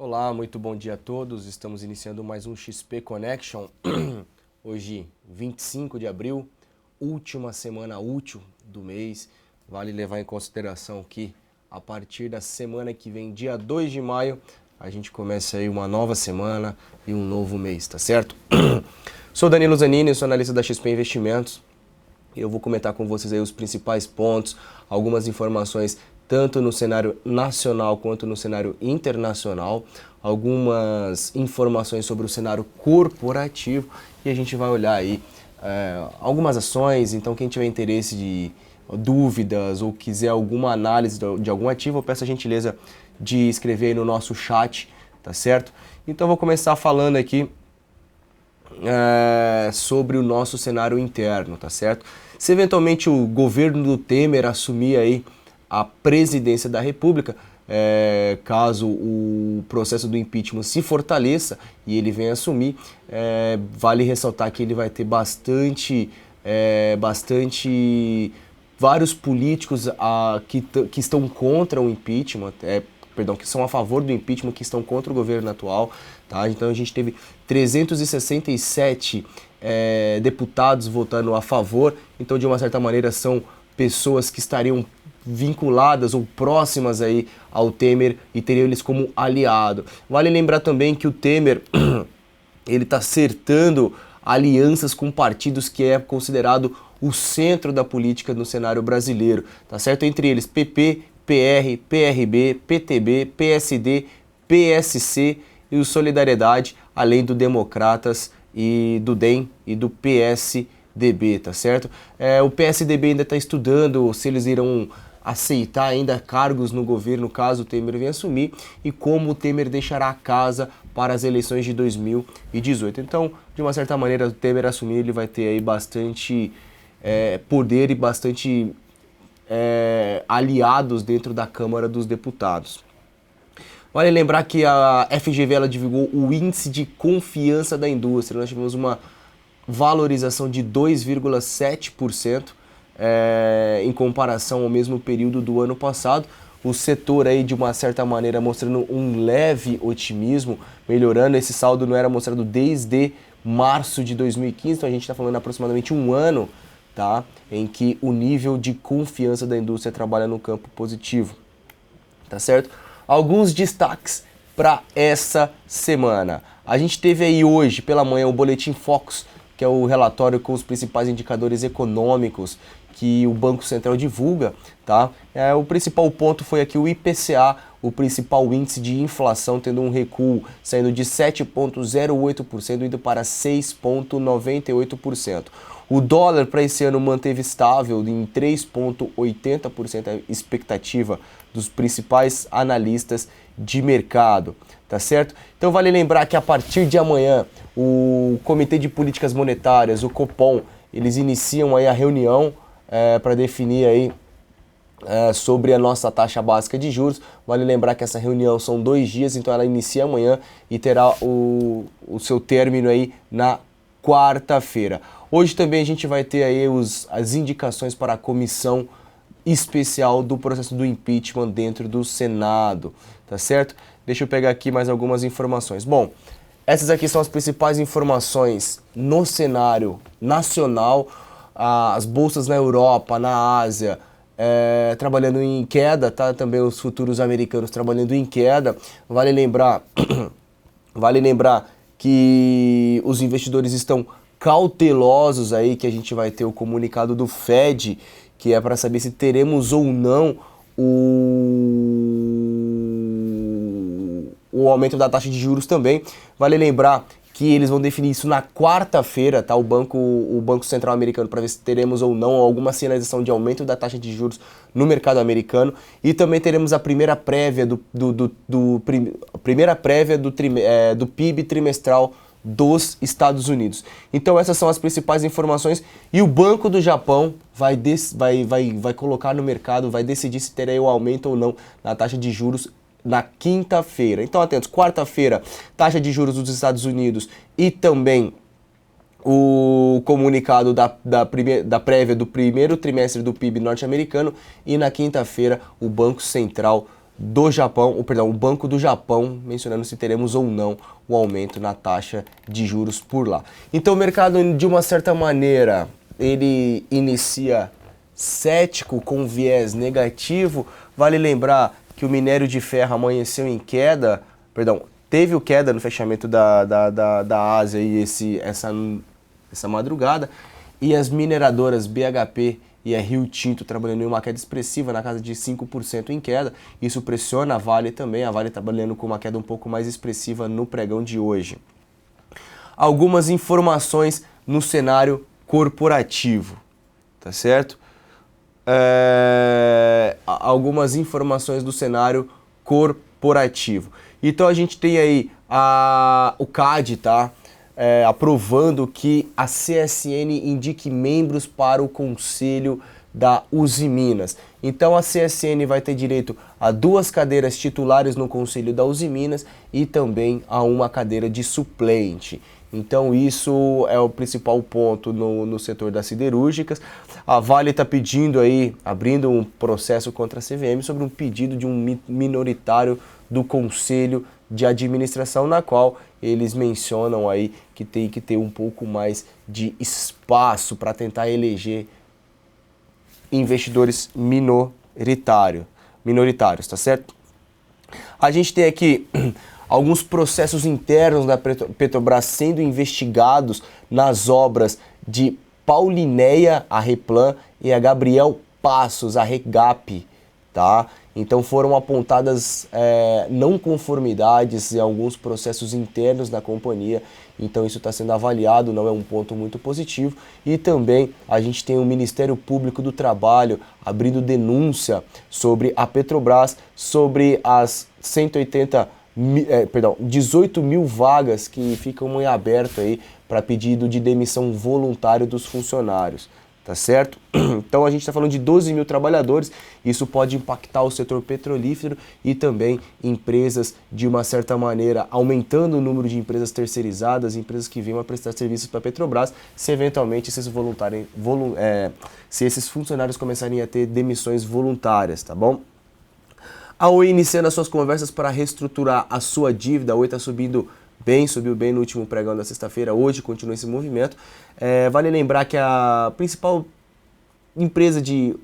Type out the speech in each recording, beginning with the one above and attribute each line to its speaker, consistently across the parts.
Speaker 1: Olá, muito bom dia a todos. Estamos iniciando mais um XP Connection. Hoje, 25 de abril, última semana útil do mês. Vale levar em consideração que a partir da semana que vem, dia 2 de maio, a gente começa aí uma nova semana e um novo mês, tá certo? Sou Danilo Zanini, sou analista da XP Investimentos. Eu vou comentar com vocês aí os principais pontos, algumas informações tanto no cenário nacional quanto no cenário internacional, algumas informações sobre o cenário corporativo e a gente vai olhar aí algumas ações. Então quem tiver interesse de dúvidas ou quiser alguma análise de algum ativo, eu peço a gentileza de escrever aí no nosso chat, tá certo? Então eu vou começar falando aqui sobre o nosso cenário interno, tá certo? Se eventualmente o governo do Temer assumir aí a presidência da República, caso o processo do impeachment se fortaleça e ele venha assumir, vale ressaltar que ele vai ter vários políticos que estão contra o impeachment, que são a favor do impeachment, que estão contra o governo atual, tá? Então a gente teve 367 deputados votando a favor, então de uma certa maneira são pessoas que estariam vinculadas ou próximas aí ao Temer e teriam eles como aliado. Vale lembrar também que o Temer ele está acertando alianças com partidos que é considerado o centro da política no cenário brasileiro, tá certo? Entre eles PP, PR, PRB, PTB, PSD, PSC e o Solidariedade, além do Democratas e do DEM e do PSDB, tá certo? O PSDB ainda está estudando se eles irão aceitar ainda cargos no governo caso o Temer venha assumir e como o Temer deixará a casa para as eleições de 2018. Então, de uma certa maneira, o Temer assumir, ele vai ter aí bastante poder e bastante aliados dentro da Câmara dos Deputados. Vale lembrar que a FGV ela divulgou o índice de confiança da indústria. Nós tivemos uma valorização de 2,7% em comparação ao mesmo período do ano passado. O setor aí, de uma certa maneira, mostrando um leve otimismo, melhorando. Esse saldo não era mostrado desde março de 2015, então a gente está falando aproximadamente um ano, tá? Em que o nível de confiança da indústria trabalha no campo positivo, tá certo? Alguns destaques para essa semana. A gente teve aí hoje pela manhã o Boletim Focus, que é o relatório com os principais indicadores econômicos que o Banco Central divulga, tá? O principal ponto foi aqui o IPCA, o principal índice de inflação, tendo um recuo, saindo de 7,08% indo para 6,98%. O dólar para esse ano manteve estável em 3,80%, a expectativa dos principais analistas de mercado, tá certo? Então vale lembrar que a partir de amanhã, o Comitê de Políticas Monetárias, o Copom, eles iniciam aí a reunião para definir aí sobre a nossa taxa básica de juros. Vale lembrar que essa reunião são 2 dias, então ela inicia amanhã e terá o seu término aí na quarta-feira. Hoje também a gente vai ter aí as indicações para a comissão especial do processo do impeachment dentro do Senado, tá certo? Deixa eu pegar aqui mais algumas informações. Bom, essas aqui são as principais informações no cenário nacional. As bolsas na Europa, na Ásia, trabalhando em queda, tá? Também os futuros americanos trabalhando em queda. Vale lembrar que os investidores estão cautelosos aí, que a gente vai ter o comunicado do Fed, que é para saber se teremos ou não o aumento da taxa de juros também. Vale lembrar que eles vão definir isso na quarta-feira, tá? O Banco Central americano, para ver se teremos ou não alguma sinalização de aumento da taxa de juros no mercado americano. E também teremos a primeira prévia do PIB trimestral dos Estados Unidos. Então essas são as principais informações e o Banco do Japão vai colocar no mercado, vai decidir se terá o aumento ou não na taxa de juros na quinta-feira. Então atentos, quarta-feira, taxa de juros dos Estados Unidos e também o comunicado da prévia do primeiro trimestre do PIB norte-americano e na quinta-feira o Banco Central do Japão, o Banco do Japão, mencionando se teremos ou não o aumento na taxa de juros por lá. Então o mercado, de uma certa maneira, ele inicia cético, com viés negativo. Vale lembrar que o minério de ferro amanheceu em queda, teve queda no fechamento da Ásia e essa madrugada, e as mineradoras BHP e a Rio Tinto trabalhando em uma queda expressiva, na casa de 5% em queda. Isso pressiona a Vale também, a Vale trabalhando com uma queda um pouco mais expressiva no pregão de hoje. Algumas informações no cenário corporativo, tá certo? Algumas informações do cenário corporativo. Então a gente tem aí o CAD, tá? Aprovando que a CSN indique membros para o conselho da Uzi Minas. Então a CSN vai ter direito a 2 cadeiras titulares no conselho da Uzi Minas e também a 1 cadeira de suplente. Então isso é o principal ponto no setor das siderúrgicas. A Vale está pedindo aí, abrindo um processo contra a CVM sobre um pedido de um minoritário do conselho de administração, na qual eles mencionam aí que tem que ter um pouco mais de espaço para tentar eleger investidores minoritários, tá certo? A gente tem aqui alguns processos internos da Petrobras sendo investigados nas obras de Paulinéia, a Replan, e a Gabriel Passos, a Regap, tá? Então foram apontadas não conformidades em alguns processos internos da companhia, então isso está sendo avaliado, não é um ponto muito positivo. E também a gente tem o Ministério Público do Trabalho abrindo denúncia sobre a Petrobras, sobre as 18 mil vagas que ficam em aberto aí para pedido de demissão voluntário dos funcionários. Tá certo? Então a gente está falando de 12 mil trabalhadores, isso pode impactar o setor petrolífero e também empresas, de uma certa maneira, aumentando o número de empresas terceirizadas, empresas que venham a prestar serviços para a Petrobras, se eventualmente se esses funcionários começarem a ter demissões voluntárias, tá bom? A Oi iniciando as suas conversas para reestruturar a sua dívida. A Oi está subiu bem no último pregão da sexta-feira, hoje continua esse movimento. Vale lembrar que a principal empresa de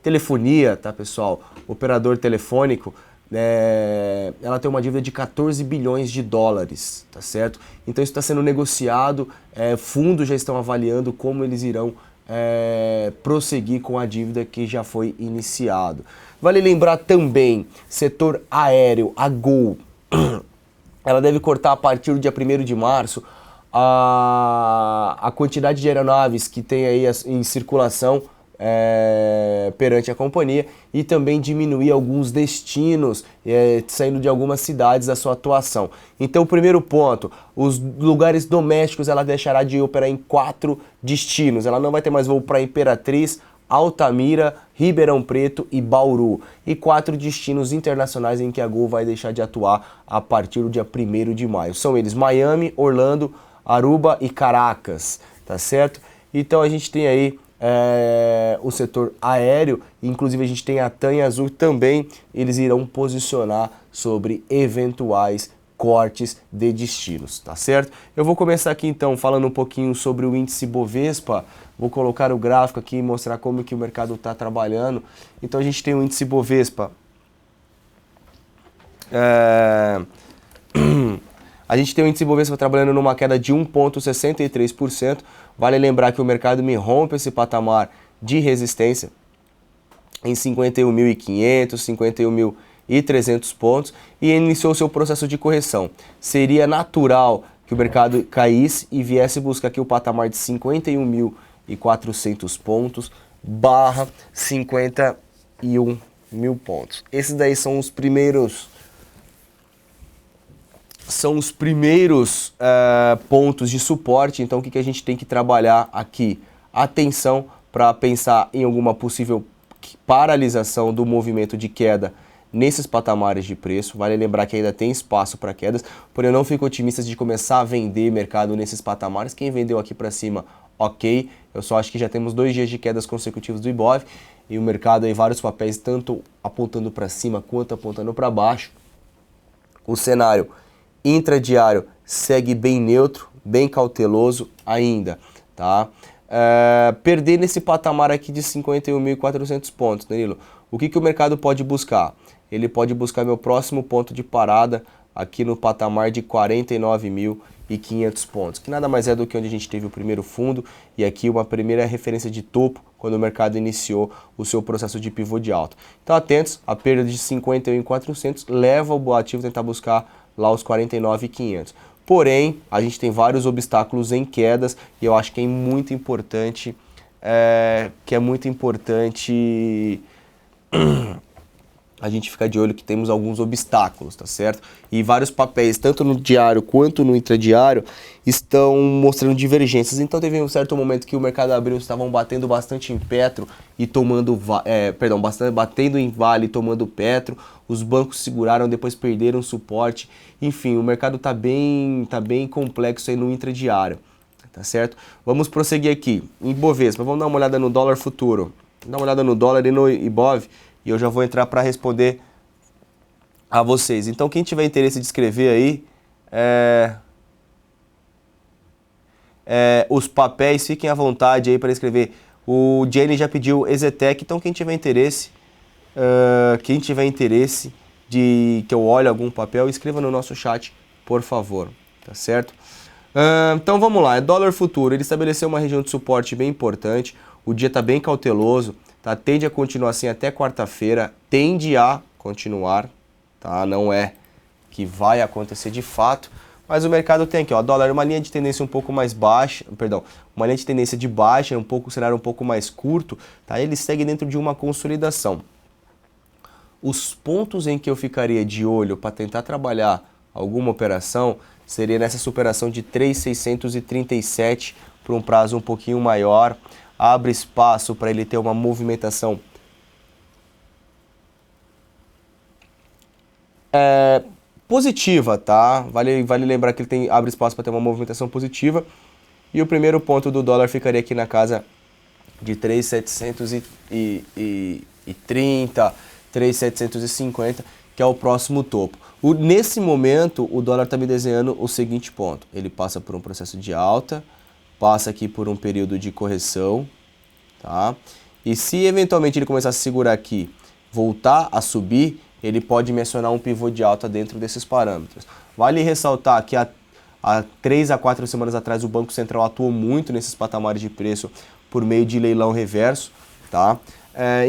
Speaker 1: telefonia, tá pessoal, operador telefônico, ela tem uma dívida de 14 bilhões de dólares, tá certo? Então isso está sendo negociado, fundos já estão avaliando como eles irão prosseguir com a dívida que já foi iniciado. Vale lembrar também, setor aéreo, a Gol, ela deve cortar a partir do dia 1º de março a quantidade de aeronaves que tem aí em circulação perante a companhia e também diminuir alguns destinos saindo de algumas cidades da sua atuação. Então, o primeiro ponto, os lugares domésticos ela deixará de operar em 4 destinos. Ela não vai ter mais voo para Imperatriz, Altamira, Ribeirão Preto e Bauru. E 4 destinos internacionais em que a Gol vai deixar de atuar a partir do dia 1º de maio. São eles Miami, Orlando, Aruba e Caracas, tá certo? Então a gente tem aí o setor aéreo, inclusive a gente tem a TAM e a Azul também, eles irão posicionar sobre eventuais cortes de destinos, tá certo? Eu vou começar aqui então falando um pouquinho sobre o índice Bovespa, vou colocar o gráfico aqui e mostrar como que o mercado está trabalhando. Então a gente tem o índice Bovespa, a gente tem o índice Bovespa trabalhando numa queda de 1,63%, vale lembrar que o mercado me rompe esse patamar de resistência em 51.500, 51.300 pontos e iniciou seu processo de correção. Seria natural que o mercado caísse e viesse buscar aqui o patamar de 51.400 pontos barra 51 mil pontos. Esses daí são os primeiros pontos de suporte. Então o que a gente tem que trabalhar aqui? Atenção para pensar em alguma possível paralisação do movimento de queda nesses patamares de preço. Vale lembrar que ainda tem espaço para quedas, porém eu não fico otimista de começar a vender mercado nesses patamares. Quem vendeu aqui para cima, ok. Eu só acho que já temos 2 dias de quedas consecutivas do Ibov e o mercado aí, vários papéis, tanto apontando para cima quanto apontando para baixo. O cenário intradiário segue bem neutro, bem cauteloso ainda, tá? Perder nesse patamar aqui de 51.400 pontos, Danilo. O que o mercado pode buscar? Ele pode buscar meu próximo ponto de parada aqui no patamar de 49.500 pontos, que nada mais é do que onde a gente teve o primeiro fundo e aqui uma primeira referência de topo quando o mercado iniciou o seu processo de pivô de alta. Então atentos, a perda de 51.400 leva o ativo a tentar buscar lá os 49.500. Porém, a gente tem vários obstáculos em quedas e eu acho que é muito importante, a gente ficar de olho que temos alguns obstáculos, tá certo? E vários papéis, tanto no diário quanto no intradiário, estão mostrando divergências. Então teve um certo momento que o mercado abriu, estavam batendo bastante em Petro e tomando, batendo em Vale e tomando Petro. Os bancos seguraram, depois perderam suporte. Enfim, o mercado tá bem complexo aí no intradiário, tá certo? Vamos prosseguir aqui. Em Bovespa, vamos dar uma olhada no dólar futuro. Dá uma olhada no dólar e no Ibov. E eu já vou entrar para responder a vocês. Então, quem tiver interesse de escrever aí, os papéis, fiquem à vontade aí para escrever. O Jenny já pediu Exetec, então quem tiver interesse, de que eu olhe algum papel, escreva no nosso chat, por favor, tá certo? Então vamos lá, dólar futuro, ele estabeleceu uma região de suporte bem importante, o dia está bem cauteloso, tá? Tende a continuar assim até quarta-feira, tende a continuar, tá? Não é que vai acontecer de fato, mas o mercado tem aqui, ó, dólar, uma linha de tendência um pouco mais baixa, uma linha de tendência de baixa, um cenário um pouco mais curto, tá? Ele segue dentro de uma consolidação. Os pontos em que eu ficaria de olho para tentar trabalhar alguma operação seria nessa superação de 3.637 por um prazo um pouquinho maior, abre espaço para ele ter uma movimentação positiva, tá? Vale lembrar que ele abre espaço para ter uma movimentação positiva. E o primeiro ponto do dólar ficaria aqui na casa de 3.730, 3.750, que é o próximo topo. Nesse momento, o dólar está me desenhando o seguinte ponto. Ele passa por um processo de alta, passa aqui por um período de correção, tá? E se eventualmente ele começar a segurar aqui, voltar a subir, ele pode me acionar um pivô de alta dentro desses parâmetros. Vale ressaltar que há 3 a 4 semanas atrás o Banco Central atuou muito nesses patamares de preço por meio de leilão reverso, tá?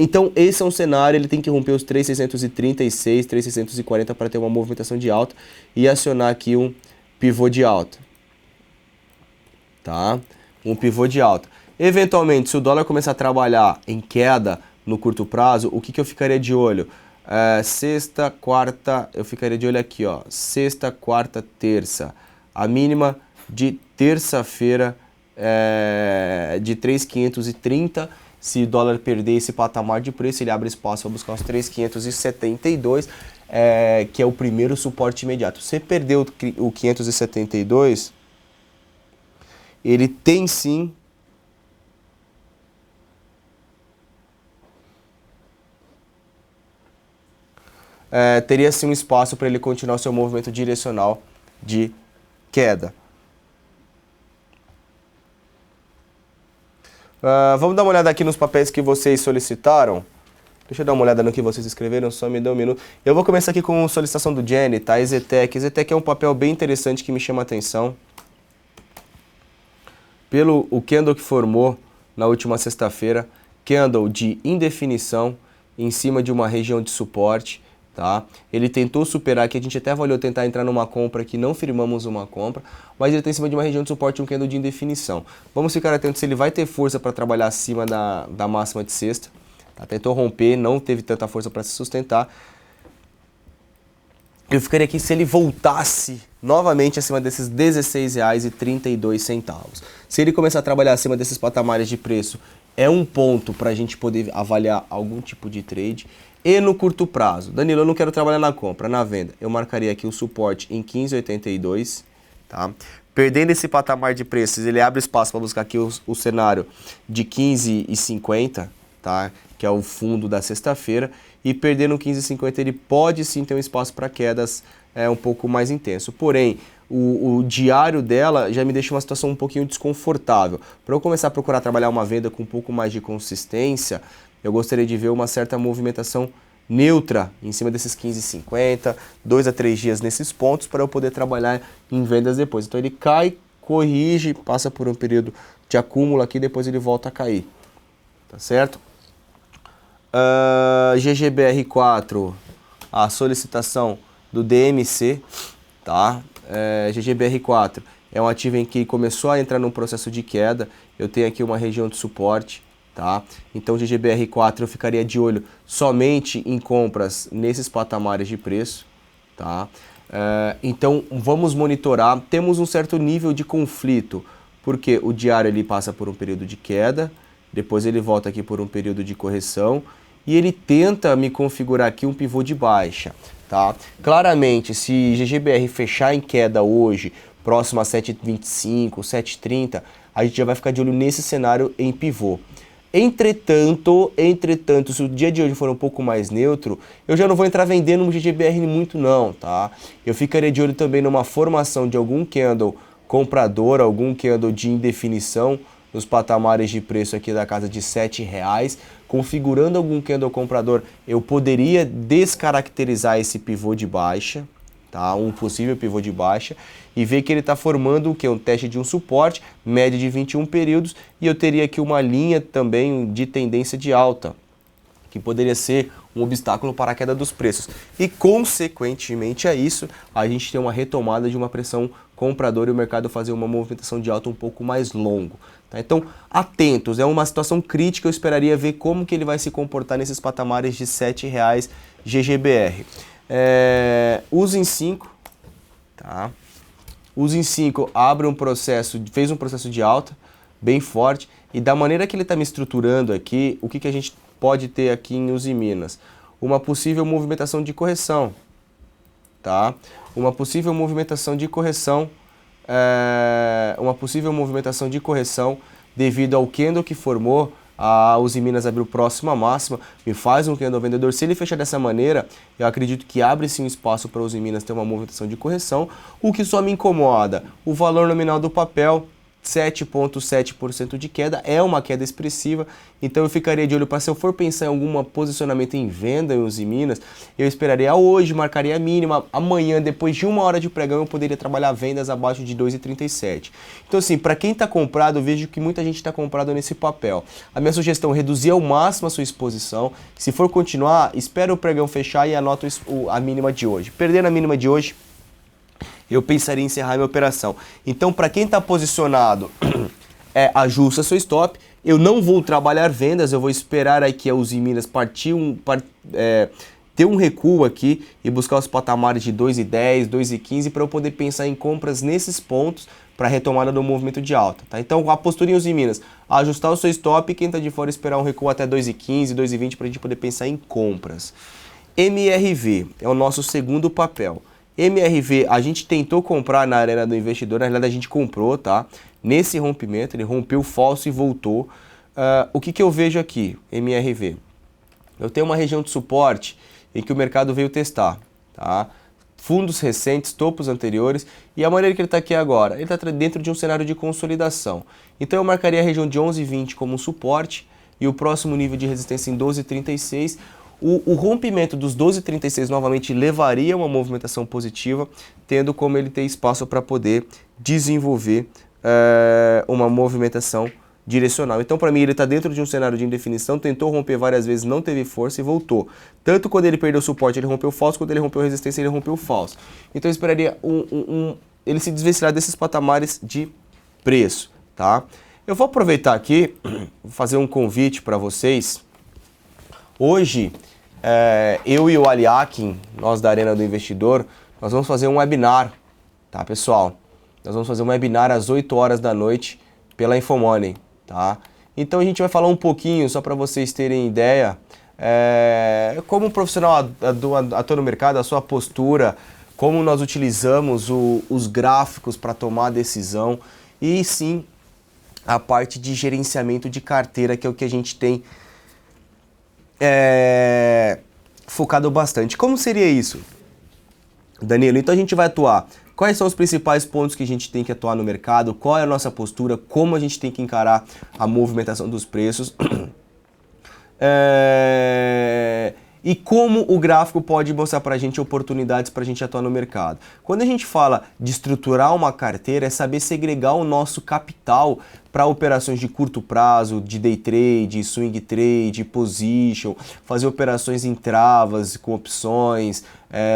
Speaker 1: Então esse é um cenário, ele tem que romper os 3.636, 3.640 para ter uma movimentação de alta e acionar aqui um pivô de alta, tá? Um pivô de alta. Eventualmente, se o dólar começar a trabalhar em queda no curto prazo, o que eu ficaria de olho? Sexta, quarta, eu ficaria de olho aqui, ó, sexta, quarta, terça. A mínima de terça-feira de 3.530. Se o dólar perder esse patamar de preço, ele abre espaço para buscar os 3.572, que é o primeiro suporte imediato. Se perdeu o 572, ele tem sim teria sim um espaço para ele continuar o seu movimento direcional de queda. Vamos dar uma olhada aqui nos papéis que vocês solicitaram. Deixa eu dar uma olhada no que vocês escreveram, só me dá um minuto. Eu vou começar aqui com a solicitação do Jenny, tá? Exetec. Exetec é um papel bem interessante que me chama a atenção. Pelo o candle que formou na última sexta-feira, candle de indefinição em cima de uma região de suporte, tá? Ele tentou superar aqui, a gente até avaliou tentar entrar numa compra que não firmamos uma compra, mas ele está em cima de uma região de suporte, um candle de indefinição. Vamos ficar atentos se ele vai ter força para trabalhar acima da máxima de sexta. Tá? Tentou romper, não teve tanta força para se sustentar. Eu ficaria aqui se ele voltasse novamente acima desses R$16,32. Se ele começar a trabalhar acima desses patamares de preço, é um ponto para a gente poder avaliar algum tipo de trade. E no curto prazo, Danilo, eu não quero trabalhar na compra, na venda. Eu marcaria aqui o suporte em 15,82, tá? Perdendo esse patamar de preços, ele abre espaço para buscar aqui o cenário de 15,50, tá? Que é o fundo da sexta-feira, e perdendo 15,50 ele pode sim ter um espaço para quedas um pouco mais intenso. Porém, o diário dela já me deixa uma situação um pouquinho desconfortável. Para eu começar a procurar trabalhar uma venda com um pouco mais de consistência, eu gostaria de ver uma certa movimentação neutra em cima desses 15,50, 2 a 3 dias nesses pontos para eu poder trabalhar em vendas depois. Então ele cai, corrige, passa por um período de acúmulo aqui, depois ele volta a cair, tá certo? GGBR4, a solicitação do DMC, tá? GGBR4 é um ativo em que começou a entrar num processo de queda, eu tenho aqui uma região de suporte, tá? Então GGBR4 eu ficaria de olho somente em compras nesses patamares de preço, tá? Então vamos monitorar, temos um certo nível de conflito, porque o diário ele passa por um período de queda, depois ele volta aqui por um período de correção e ele tenta me configurar aqui um pivô de baixa, tá? Claramente, se GGBR fechar em queda hoje, próximo a 7,25, 7,30, a gente já vai ficar de olho nesse cenário em pivô. Entretanto, se o dia de hoje for um pouco mais neutro, eu já não vou entrar vendendo no GGBR muito não, tá? Eu ficaria de olho também numa formação de algum candle comprador, algum candle de indefinição nos patamares de preço aqui da casa de R$ 7,00, configurando algum candle comprador, eu poderia descaracterizar esse pivô de baixa, tá? Um possível pivô de baixa, e ver que ele está formando o que? Um teste de um suporte, média de 21 períodos, e eu teria aqui uma linha também de tendência de alta, que poderia ser um obstáculo para a queda dos preços. E consequentemente a isso, a gente tem uma retomada de uma pressão compradora e o mercado fazer uma movimentação de alta um pouco mais longo. Tá? Então, atentos, é uma situação crítica, eu esperaria ver como que ele vai se comportar nesses patamares de R$ 7,00 GGBR. Usem 5, tá? Usem 5 abre um processo, fez um processo de alta bem forte, e da maneira que ele está me estruturando aqui, o que a gente pode ter aqui em Uzi Minas? Uma possível movimentação de correção, tá? Uma possível movimentação de correção, devido ao candle que formou. A Uzi Minas abriu próximo à máxima, me faz um candle vendedor. Se ele fechar dessa maneira, eu acredito que abre sim um espaço para a Uzi Minas ter uma movimentação de correção. O que só me incomoda, o valor nominal do papel, 7,7% de queda, é uma queda expressiva, então eu ficaria de olho para, se eu for pensar em algum posicionamento em venda em Uzi Minas, eu esperaria hoje, marcaria a mínima, amanhã, depois de 1 hora de pregão, eu poderia trabalhar vendas abaixo de 2,37. Então assim, para quem está comprado, eu vejo que muita gente está comprado nesse papel. A minha sugestão é reduzir ao máximo a sua exposição, se for continuar, espera o pregão fechar e anota a mínima de hoje. Perdendo a mínima de hoje, eu pensaria em encerrar minha operação. Então, para quem está posicionado, ajusta seu stop. Eu não vou trabalhar vendas, eu vou esperar aí que a Uzi Minas ter um recuo aqui e buscar os patamares de 2,10, 2,15 para eu poder pensar em compras nesses pontos para retomada do movimento de alta. Tá? Então, a postura em Uzi Minas, ajustar o seu stop, e quem está de fora esperar um recuo até 2,15, 2,20 para a gente poder pensar em compras. MRV é o nosso segundo papel. MRV, a gente tentou comprar na Arena do Investidor, na realidade a gente comprou, tá? Nesse rompimento, ele rompeu falso e voltou. O que eu vejo aqui, MRV? Eu tenho uma região de suporte em que o mercado veio testar, tá? Fundos recentes, topos anteriores, e a maneira que ele está aqui agora, ele está dentro de um cenário de consolidação. Então eu marcaria a região de 11,20 como um suporte e o próximo nível de resistência em 12,36. O rompimento dos 12,36 novamente levaria a uma movimentação positiva, tendo como ele ter espaço para poder desenvolver uma movimentação direcional. Então, para mim, ele está dentro de um cenário de indefinição, tentou romper várias vezes, não teve força e voltou. Tanto quando ele perdeu o suporte, ele rompeu falso, quando ele rompeu a resistência, ele rompeu falso. Então, eu esperaria ele se desvencilhar desses patamares de preço, tá? Eu vou aproveitar aqui, vou fazer um convite para vocês. Hoje, eu e o Aliakin, nós da Arena do Investidor, nós vamos fazer um webinar, tá, pessoal? Nós vamos fazer um webinar às 8 horas da noite pela Infomoney, tá? Então a gente vai falar um pouquinho, só para vocês terem ideia, como um profissional atua no mercado, a sua postura, como nós utilizamos os gráficos para tomar decisão e sim a parte de gerenciamento de carteira, que é o que a gente tem focado bastante. Como seria isso, Danilo? Então a gente vai atuar. Quais são os principais pontos que a gente tem que atuar no mercado? Qual é a nossa postura? Como a gente tem que encarar a movimentação dos preços? E como o gráfico pode mostrar para a gente oportunidades para a gente atuar no mercado. Quando a gente fala de estruturar uma carteira, é saber segregar o nosso capital para operações de curto prazo, de day trade, swing trade, position, fazer operações em travas com opções,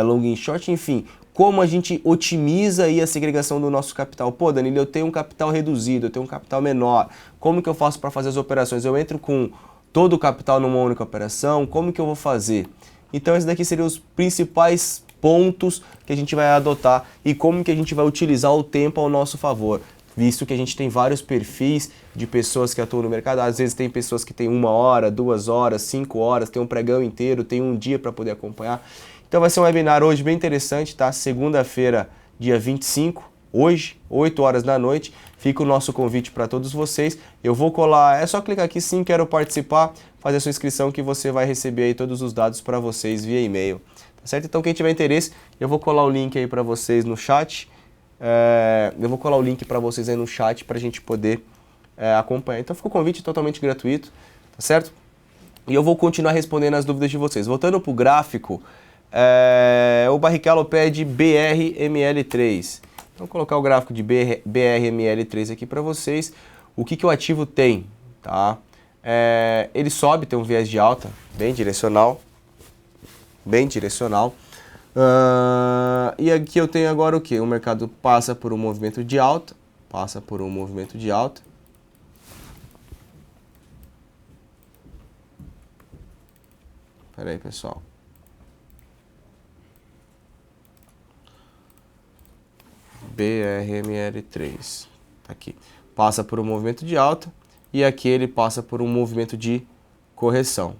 Speaker 1: long e short, enfim. Como a gente otimiza aí a segregação do nosso capital. Pô, Danilo, eu tenho um capital reduzido, eu tenho um capital menor. Como que eu faço para fazer as operações? Eu entro com todo o capital numa única operação? Como que eu vou fazer? Então esses daqui seriam os principais pontos que a gente vai adotar e como que a gente vai utilizar o tempo ao nosso favor, visto que a gente tem vários perfis de pessoas que atuam no mercado. Às vezes tem pessoas que têm 1 hora, 2 horas, 5 horas, tem um pregão inteiro, tem um dia para poder acompanhar. Então vai ser um webinar hoje bem interessante, tá? Segunda-feira, dia 25, hoje, 8 horas da noite. Fica o nosso convite para todos vocês. Eu vou colar, é só clicar aqui, sim, quero participar, fazer a sua inscrição que você vai receber aí todos os dados para vocês via e-mail. Tá certo? Então quem tiver interesse, eu vou colar o link aí para vocês no chat. Eu vou colar o link para vocês aí no chat para a gente poder acompanhar. Então fica o convite totalmente gratuito, tá certo? E eu vou continuar respondendo as dúvidas de vocês. Voltando para o gráfico, o Barrichello pede BRML3. Então, vou colocar o gráfico de BRML3 aqui para vocês. O que o ativo tem, tá? Ele sobe, tem um viés de alta, bem direcional. E aqui eu tenho agora o que? O mercado passa por um movimento de alta, Pera aí, pessoal. BRML3, tá aqui, passa por um movimento de alta e aqui ele passa por um movimento de correção,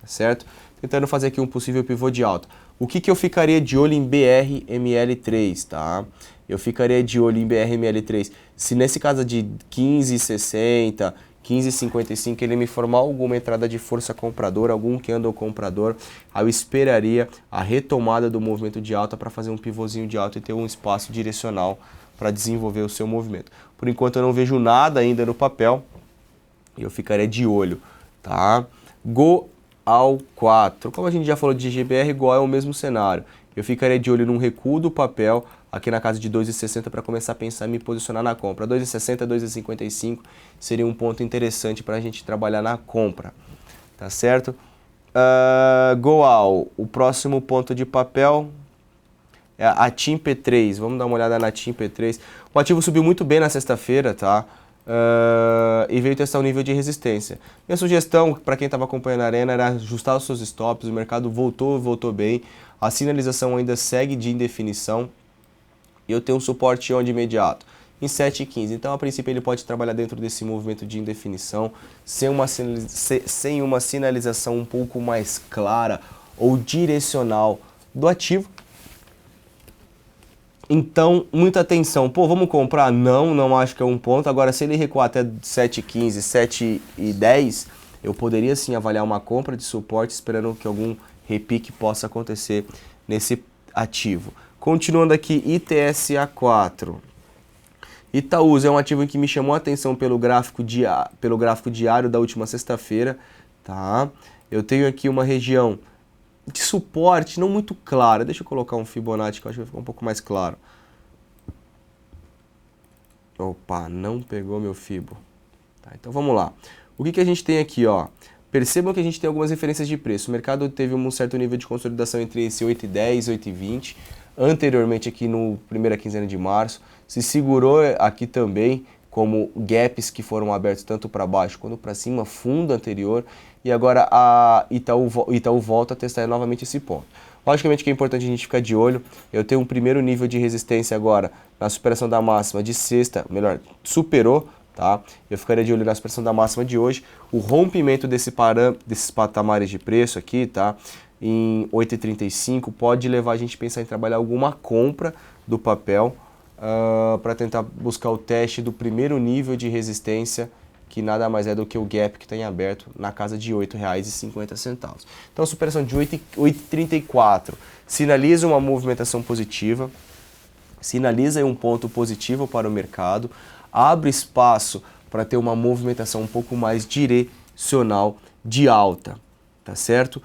Speaker 1: tá certo? Tentando fazer aqui um possível pivô de alta. O que eu ficaria de olho em BRML3, tá? Eu ficaria de olho em BRML3 se nesse caso de 15,60, 15,55 ele me formar alguma entrada de força compradora, algum candle comprador, aí eu esperaria a retomada do movimento de alta para fazer um pivôzinho de alta e ter um espaço direcional para desenvolver o seu movimento. Por enquanto eu não vejo nada ainda no papel e eu ficaria de olho, tá? Goal 4, como a gente já falou de GBR, Goal é o mesmo cenário. Eu ficaria de olho num recuo do papel aqui na casa de 2,60 para começar a pensar em me posicionar na compra. 2,60, 2,55 seria um ponto interessante para a gente trabalhar na compra, tá certo? Goal, o próximo ponto de papel é a TIM P3. Vamos dar uma olhada na TIM P3. O ativo subiu muito bem na sexta-feira, tá? E veio testar o nível de resistência. Minha sugestão para quem estava acompanhando a Arena era ajustar os seus stops. O mercado voltou bem. A sinalização ainda segue de indefinição. E eu tenho um suporte onde imediato? Em 7,15. Então, a princípio, ele pode trabalhar dentro desse movimento de indefinição, sem uma sinalização um pouco mais clara ou direcional do ativo. Então, muita atenção. Pô, vamos comprar? Não acho que é um ponto. Agora, se ele recuar até 7,15, 7,10, eu poderia sim avaliar uma compra de suporte, esperando que algum repique possa acontecer nesse ativo. Continuando aqui, ITSA4. Itaúsa é um ativo que me chamou a atenção pelo gráfico diário da última sexta-feira, tá? Eu tenho aqui uma região de suporte não muito clara. Deixa eu colocar um Fibonacci que eu acho que vai ficar um pouco mais claro. Opa, não pegou meu Fibo. Tá, então vamos lá. O que a gente tem aqui, ó? Percebam que a gente tem algumas referências de preço. O mercado teve um certo nível de consolidação entre esse 8,10 e 8,20. Anteriormente aqui no primeira quinzena de março. Se segurou aqui também como gaps que foram abertos tanto para baixo quanto para cima, fundo anterior. E agora a Itaú volta a testar novamente esse ponto. Logicamente que é importante a gente ficar de olho. Eu tenho um primeiro nível de resistência agora na superação da máxima de sexta, melhor, superou. Tá? Eu ficaria de olho na expressão da máxima de hoje, o rompimento desses patamares de preço aqui, tá? em 8,35 pode levar a gente a pensar em trabalhar alguma compra do papel para tentar buscar o teste do primeiro nível de resistência, que nada mais é do que o gap que tem aberto na casa de R$ 8,50. Então a superação de 8,34 sinaliza uma movimentação positiva, sinaliza aí um ponto positivo para o mercado, abre espaço para ter uma movimentação um pouco mais direcional de alta, tá certo?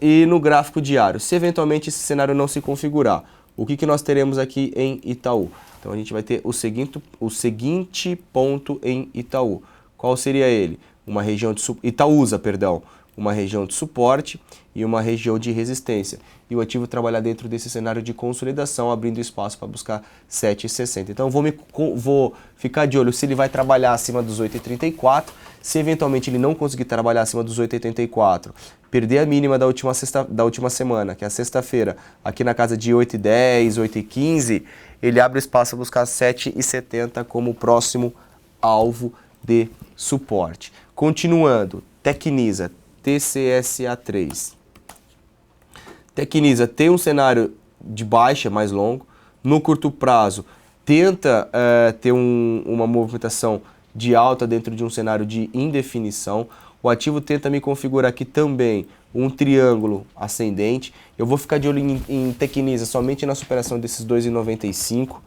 Speaker 1: E no gráfico diário, se eventualmente esse cenário não se configurar, o que nós teremos aqui em Itaú? Então a gente vai ter o seguinte ponto em Itaú. Qual seria ele? Uma região de Itaúsa, perdão, uma região de suporte e uma região de resistência. E o ativo trabalhar dentro desse cenário de consolidação, abrindo espaço para buscar 7,60. Então vou ficar de olho se ele vai trabalhar acima dos 8,34. Se eventualmente ele não conseguir trabalhar acima dos 8,84, perder a mínima da última semana, que é a sexta-feira, aqui na casa de 8,10, 8,15, ele abre espaço para buscar 7,70 como próximo alvo de suporte. Continuando, Tecnisa, TCSA3. Tecnisa tem um cenário de baixa mais longo, no curto prazo tenta ter uma movimentação de alta dentro de um cenário de indefinição. O ativo tenta me configurar aqui também um triângulo ascendente. Eu vou ficar de olho em Tecnisa somente na superação desses 2,95.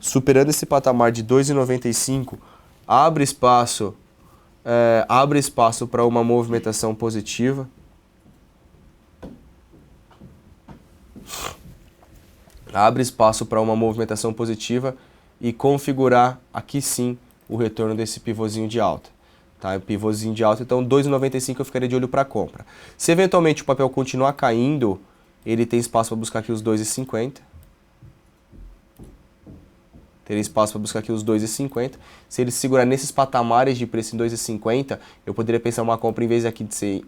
Speaker 1: Superando esse patamar de 2,95, abre espaço para uma movimentação positiva. Abre espaço para uma movimentação positiva e configurar aqui sim o retorno desse pivôzinho de alta. Tá? Pivôzinho de alta, então 2,95 eu ficaria de olho para compra. Se eventualmente o papel continuar caindo, ele tem espaço para buscar aqui os 2,50. Teria espaço para buscar aqui os 2,50. Se ele segurar nesses patamares de preço em 2,50, eu poderia pensar uma compra, em vez aqui de ser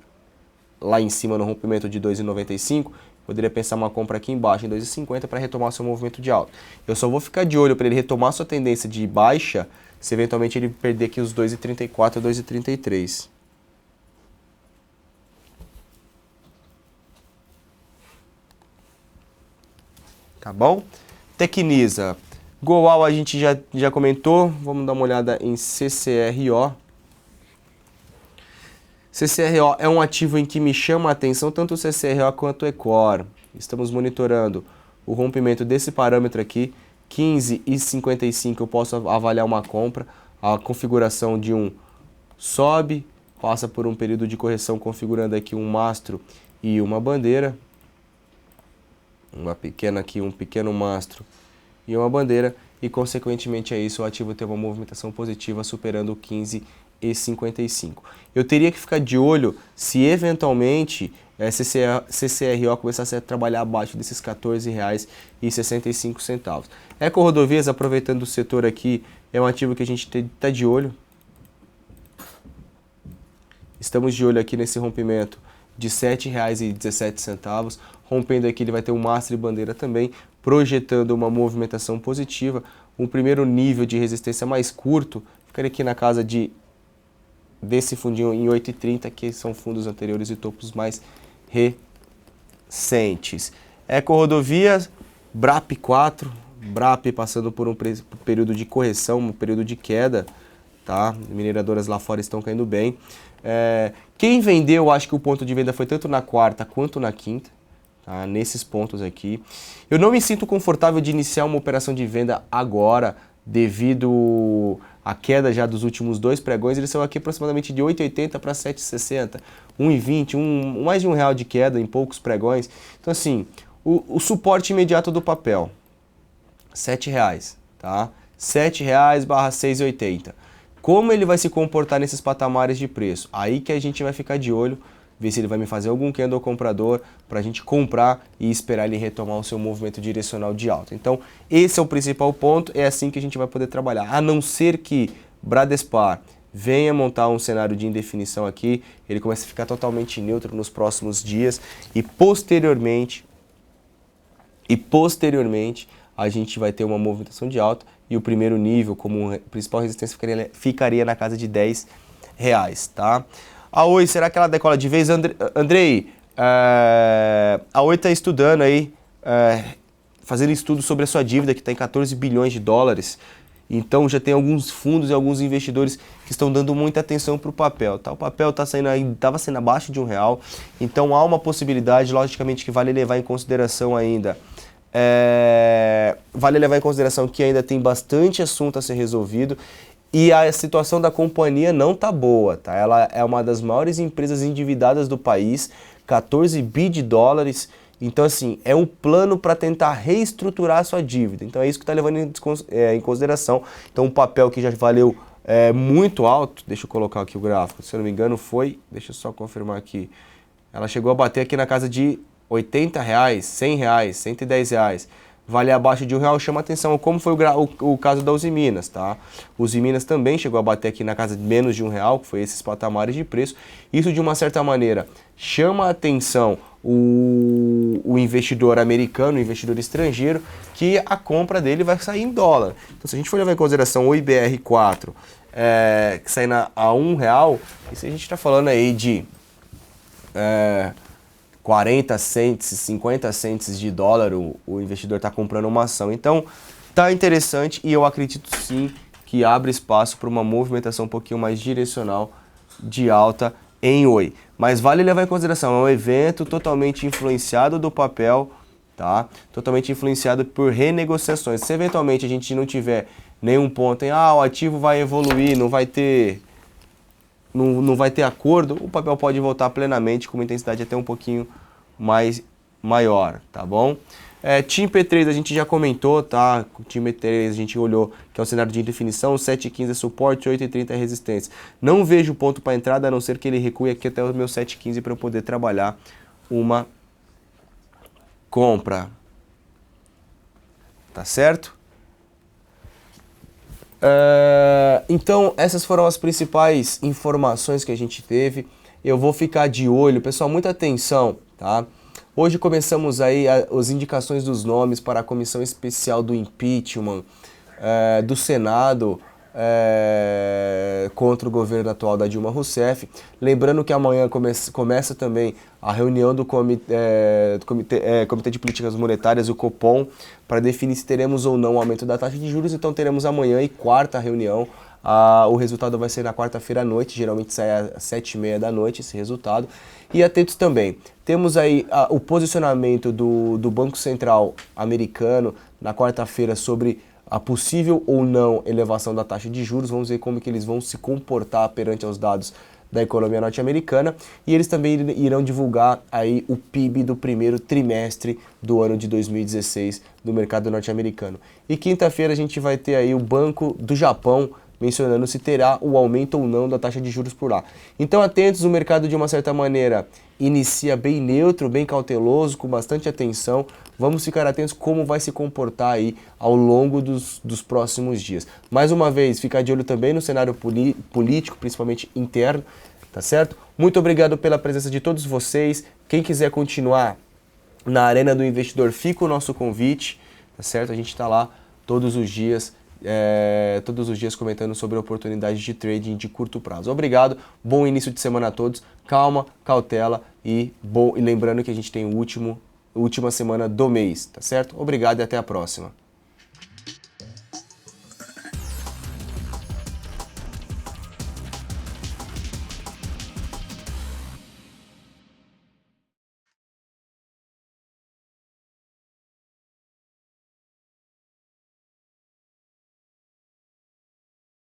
Speaker 1: lá em cima no rompimento de 2,95, poderia pensar uma compra aqui embaixo em 2,50 para retomar seu movimento de alta. Eu só vou ficar de olho para ele retomar sua tendência de baixa se eventualmente ele perder aqui os 2,34 e 2,33. Tá bom? Tecnisa. Goal a gente já comentou, vamos dar uma olhada em CCRO. CCRO é um ativo em que me chama a atenção tanto o CCRO quanto o Ecor. Estamos monitorando o rompimento desse parâmetro aqui, 15,55 eu posso avaliar uma compra. A configuração de um sobe, passa por um período de correção configurando aqui um mastro e uma bandeira. Um pequeno mastro e uma bandeira, e consequentemente é isso, o ativo tem uma movimentação positiva superando o 15,55. Eu teria que ficar de olho se eventualmente CCRO começasse a trabalhar abaixo desses R$ 14,65. Eco-Rodovias, aproveitando o setor aqui, é um ativo que a gente está de olho. Estamos de olho aqui nesse rompimento de R$ 7,17. Rompendo aqui, ele vai ter um mastro e bandeira também, projetando uma movimentação positiva. Um primeiro nível de resistência mais curto, ficaria aqui na casa desse fundinho em 8,30, que são fundos anteriores e topos mais recentes. Eco-Rodovias, BRAP 4, BRAP passando por um período de correção, um período de queda, tá? Mineradoras lá fora estão caindo bem. Quem vendeu, acho que o ponto de venda foi tanto na quarta quanto na quinta, tá? Nesses pontos aqui. Eu não me sinto confortável de iniciar uma operação de venda agora, devido à queda já dos últimos dois pregões. Eles são aqui aproximadamente de 8,80 para 7,60, 1,20, mais de R$1 de queda em poucos pregões. Então assim, o suporte imediato do papel, R$ 7,00, tá? R$ 7,00/6,80. Como ele vai se comportar nesses patamares de preço? Aí que a gente vai ficar de olho, ver se ele vai me fazer algum candle comprador para a gente comprar e esperar ele retomar o seu movimento direcional de alta. Então, esse é o principal ponto, é assim que a gente vai poder trabalhar. A não ser que Bradespar venha montar um cenário de indefinição aqui, ele começa a ficar totalmente neutro nos próximos dias e posteriormente a gente vai ter uma movimentação de alta e o primeiro nível como principal resistência ficaria na casa de R$10, tá? A Oi, será que ela decola de vez? Andrei, A Oi está estudando aí, fazendo estudo sobre a sua dívida, que está em 14 bilhões de dólares. Então já tem alguns fundos e alguns investidores que estão dando muita atenção para o papel. Tá? O papel estava saindo abaixo de R$1, então há uma possibilidade, logicamente, que vale levar em consideração ainda. Vale levar em consideração que ainda tem bastante assunto a ser resolvido e a situação da companhia não está boa. Tá? Ela é uma das maiores empresas endividadas do país, 14 bi de dólares. Então, assim, é um plano para tentar reestruturar a sua dívida. Então, é isso que está levando em consideração. Então, um papel que já valeu muito alto, deixa eu colocar aqui o gráfico, se eu não me engano deixa eu só confirmar aqui, ela chegou a bater aqui na casa de R$80, R$100, R$110. Vale abaixo de R$1, chama atenção, como foi o caso da Uzi Minas, tá? Uzi Minas também chegou a bater aqui na casa de menos de R$1, que foi esses patamares de preço. Isso, de uma certa maneira, chama atenção o investidor americano, o investidor estrangeiro, que a compra dele vai sair em dólar. Então, se a gente for levar em consideração o IBR4, que sai a R$1, isso a gente está falando aí de 40 cents, 50 cents de dólar o investidor está comprando uma ação. Então, tá interessante e eu acredito sim que abre espaço para uma movimentação um pouquinho mais direcional de alta em Oi. Mas vale levar em consideração, é um evento totalmente influenciado do papel, tá? Totalmente influenciado por renegociações. Se eventualmente a gente não tiver nenhum ponto em, o ativo vai evoluir, não vai ter acordo, o papel pode voltar plenamente com uma intensidade até um pouquinho maior, tá bom? TIM P3 a gente já comentou, tá? O TIM P3 a gente olhou que é um cenário de indefinição, 7,15 é suporte, 8,30 é resistência. Não vejo ponto para entrada, a não ser que ele recue aqui até o meu 7,15 para eu poder trabalhar uma compra. Tá certo? Então, essas foram as principais informações que a gente teve. Eu vou ficar de olho, pessoal, muita atenção, tá? Hoje começamos aí as indicações dos nomes para a comissão especial do impeachment do Senado contra o governo atual da Dilma Rousseff. Lembrando que amanhã começa também a reunião do Comitê de Políticas Monetárias, o Copom, para definir se teremos ou não o aumento da taxa de juros. Então teremos amanhã e quarta reunião. O resultado vai ser na quarta-feira à noite, geralmente sai às 7h30 da noite esse resultado. E atentos também, temos aí o posicionamento do Banco Central americano na quarta-feira sobre a possível ou não elevação da taxa de juros. Vamos ver como que eles vão se comportar perante aos dados da economia norte-americana. E eles também irão divulgar aí o PIB do primeiro trimestre do ano de 2016 do mercado norte-americano. E quinta-feira a gente vai ter aí o Banco do Japão mencionando se terá o aumento ou não da taxa de juros por lá. Então atentos, o mercado de uma certa maneira inicia bem neutro, bem cauteloso, com bastante atenção. Vamos ficar atentos como vai se comportar aí ao longo dos próximos dias. Mais uma vez, ficar de olho também no cenário político, principalmente interno, tá certo? Muito obrigado pela presença de todos vocês. Quem quiser continuar na Arena do Investidor, fica o nosso convite, tá certo? A gente está lá todos os dias comentando sobre oportunidades de trading de curto prazo. Obrigado, bom início de semana a todos, calma, cautela e lembrando que a gente tem última semana do mês, tá certo? Obrigado e até a próxima.